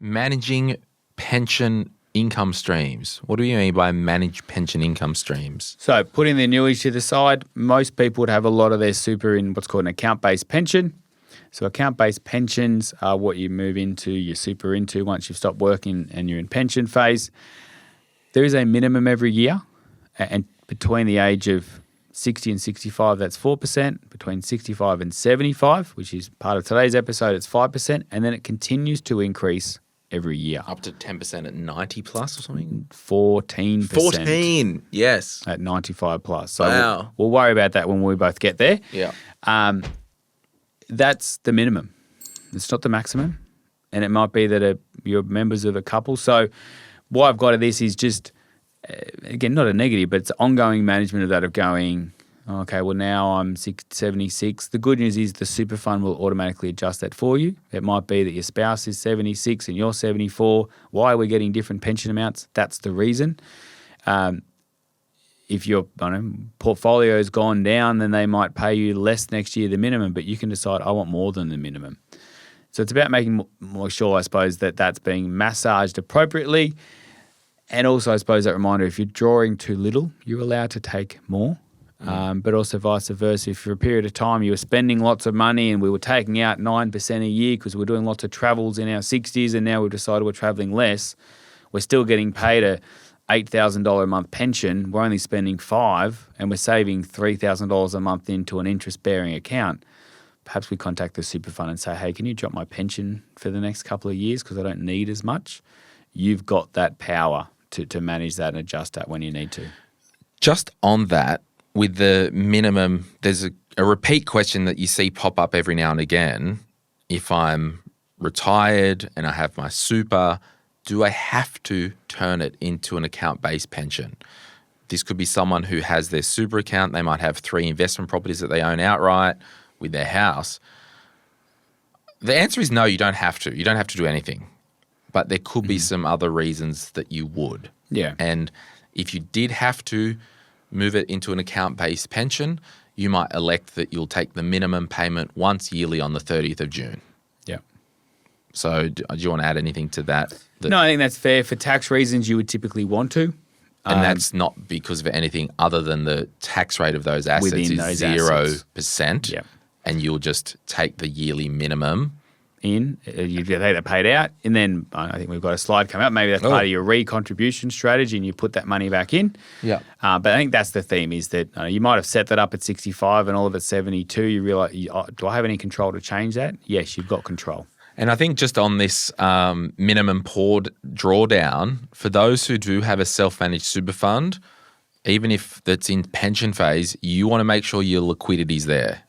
managing pension income streams. What do you mean by manage pension income streams? So putting the annuities to the side, most people would have a lot of their super in what's called an account-based pension. So account-based pensions are what you move into, your super into once you've stopped working and you're in pension phase. There is a minimum every year, and between the age of 60 and 65, that's 4%. Between 65 and 75, which is part of today's episode, it's 5%. And then it continues to increase every year. Up to 10% at 90 plus or something? 14%. 14, yes. At 95 plus. So wow. we'll worry about that when we both get there. Yeah. That's the minimum. It's not the maximum. And it might be that you're members of a couple. So what I've got of this is just, again, not a negative, but it's ongoing management of that, of going, okay, well, now I'm 76. The good news is the super fund will automatically adjust that for you. It might be that your spouse is 76 and you're 74. Why are we getting different pension amounts? That's the reason. If your portfolio has gone down, then they might pay you less next year, the minimum, but you can decide, I want more than the minimum. So it's about making more sure, I suppose, that that's being massaged appropriately. And also, I suppose, that reminder, if you're drawing too little, you're allowed to take more. But also vice versa. If for a period of time you were spending lots of money and we were taking out 9% a year because we're doing lots of travels in our 60s and now we've decided we're traveling less, we're still getting paid a $8,000 a month pension. We're only spending $5,000 and we're saving $3,000 a month into an interest-bearing account. Perhaps we contact the super fund and say, hey, can you drop my pension for the next couple of years because I don't need as much? You've got that power to manage that and adjust that when you need to. Just on that, with the minimum, there's a repeat question that you see pop up every now and again. If I'm retired and I have my super, do I have to turn it into an account-based pension? This could be someone who has their super account. They might have 3 investment properties that they own outright with their house. The answer is no, you don't have to. You don't have to do anything. But there could be some other reasons that you would. Yeah. And if you did have to move it into an account-based pension, you might elect that you'll take the minimum payment once yearly on the 30th of June. Yeah. So do you want to add anything to that? No, I think that's fair. For tax reasons, you would typically want to. And that's not because of anything other than the tax rate of those assets is 0%. Yeah. And you'll just take the yearly minimum. You take that paid out, and then I think we've got a slide coming up. Maybe that's part of your re-contribution strategy, and you put that money back in. Yeah. But I think that's the theme, is that you might have set that up at 65 and all of it's 72. You realise, do I have any control to change that? Yes, you've got control. And I think just on this minimum poured drawdown, for those who do have a self-managed super fund, even if that's in pension phase, you want to make sure your liquidity's there.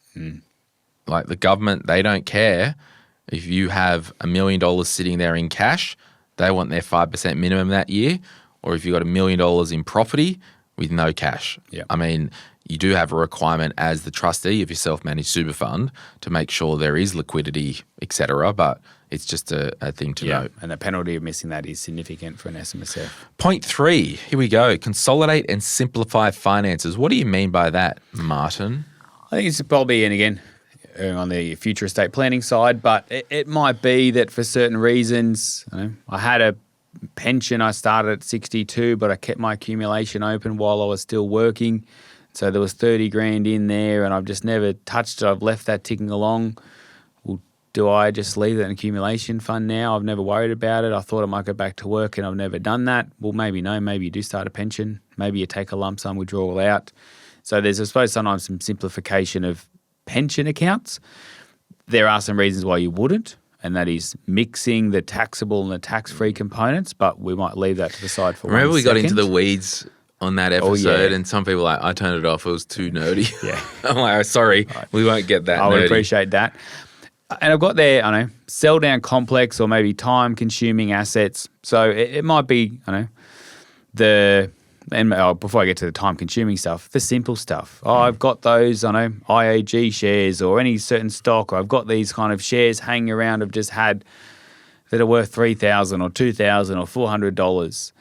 Like the government, they don't care. If you have $1 million sitting there in cash, they want their 5% minimum that year. Or if you've got $1 million in property with no cash. Yeah. I mean, you do have a requirement as the trustee of your self-managed super fund to make sure there is liquidity, et cetera, but it's just a thing to note. And the penalty of missing that is significant for an SMSF. Point 3, here we go. Consolidate and simplify finances. What do you mean by that, Martin? I think it's probably, and again, on the future estate planning side, but it might be that for certain reasons, I had a pension, I started at 62, but I kept my accumulation open while I was still working. So there was 30 grand in there and I've just never touched it. I've left that ticking along. Well, do I just leave that in accumulation fund now? I've never worried about it. I thought I might go back to work and I've never done that. Well, maybe no. Maybe you do start a pension. Maybe you take a lump sum withdrawal out. So there's, I suppose, sometimes some simplification of pension accounts. There are some reasons why you wouldn't, and that is mixing the taxable and the tax-free components, but we might leave that to the side for Remember 1 we second. got into the weeds on that episode and some people were like, I turned it off, it was too nerdy. Yeah. I'm like, oh, sorry, we won't get that I nerdy. would appreciate that. And I've got there, sell down complex or maybe time-consuming assets. So it might be, before I get to the time-consuming stuff, the simple stuff. I've got those, IAG shares or any certain stock, or I've got these kind of shares hanging around I've just had that are worth $3,000 or $2,000 or $400.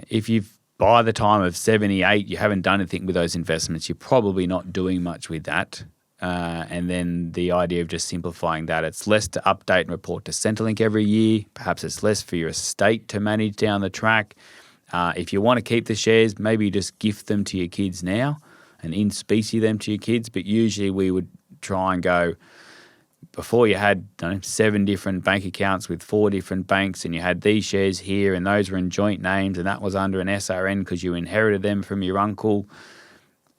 If you've, by the time of 78, you haven't done anything with those investments, you're probably not doing much with that. And then the idea of just simplifying that. It's less to update and report to Centrelink every year. Perhaps it's less for your estate to manage down the track. If you want to keep the shares, maybe just gift them to your kids now and in specie them to your kids. But usually we would try and go, before you had 7 different bank accounts with 4 different banks, and you had these shares here and those were in joint names and that was under an SRN because you inherited them from your uncle.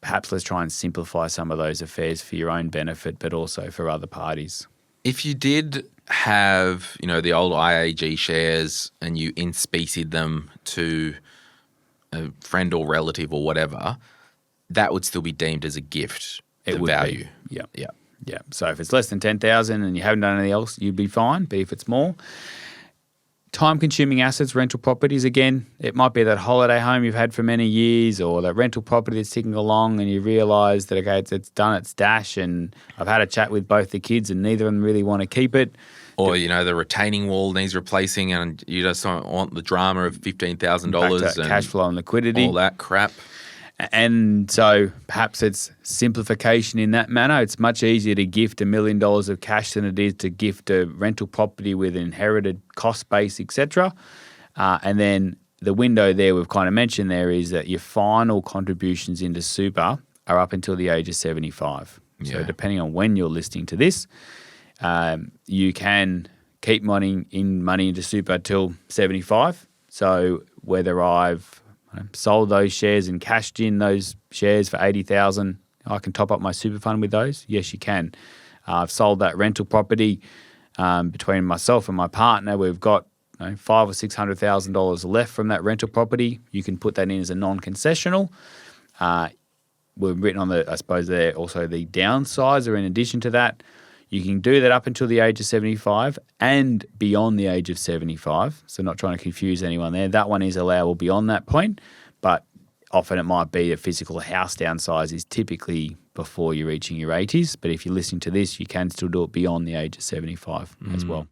Perhaps let's try and simplify some of those affairs for your own benefit, but also for other parties. If you did have, the old IAG shares and you in specied them to a friend or relative or whatever, that would still be deemed as a gift, the value. Yeah. So if it's less than 10,000 and you haven't done anything else, you'd be fine. But if it's more, time-consuming assets, rental properties, again, it might be that holiday home you've had for many years or that rental property that's ticking along and you realise that, okay, it's done its dash and I've had a chat with both the kids and neither of them really want to keep it. Or, the retaining wall needs replacing and you just don't want the drama of $15,000 and cash flow and liquidity. All that crap. And so perhaps it's simplification in that manner. It's much easier to gift $1 million of cash than it is to gift a rental property with an inherited cost base, etc. And then the window there we've kind of mentioned there is that your final contributions into super are up until the age of 75. Yeah. So depending on when you're listening to this, you can keep money into super till 75. So whether I've sold those shares and cashed in those shares for 80,000, I can top up my super fund with those. Yes, you can. I've sold that rental property between myself and my partner. We've got $500,000 or $600,000 left from that rental property. You can put that in as a non-concessional. We've written on I suppose there also the downsides are in addition to that. You can do that up until the age of 75 and beyond the age of 75. So not trying to confuse anyone there. That one is allowable beyond that point, but often it might be a physical house downsize is typically before you're reaching your 80s. But if you're listening to this, you can still do it beyond the age of 75 as well.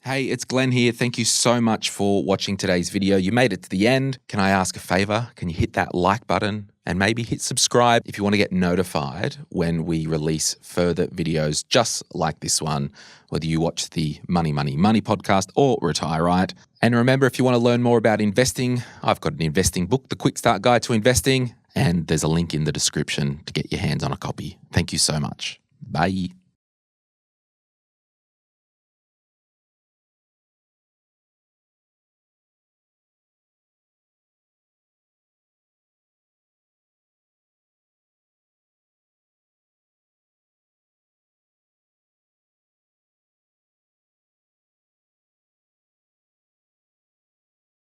Hey, it's Glenn here. Thank you so much for watching today's video. You made it to the end. Can I ask a favor? Can you hit that like button and maybe hit subscribe if you want to get notified when we release further videos just like this one, whether you watch the Money, Money, Money podcast or Retire Right. And remember, if you want to learn more about investing, I've got an investing book, The Quick Start Guide to Investing, and there's a link in the description to get your hands on a copy. Thank you so much. Bye.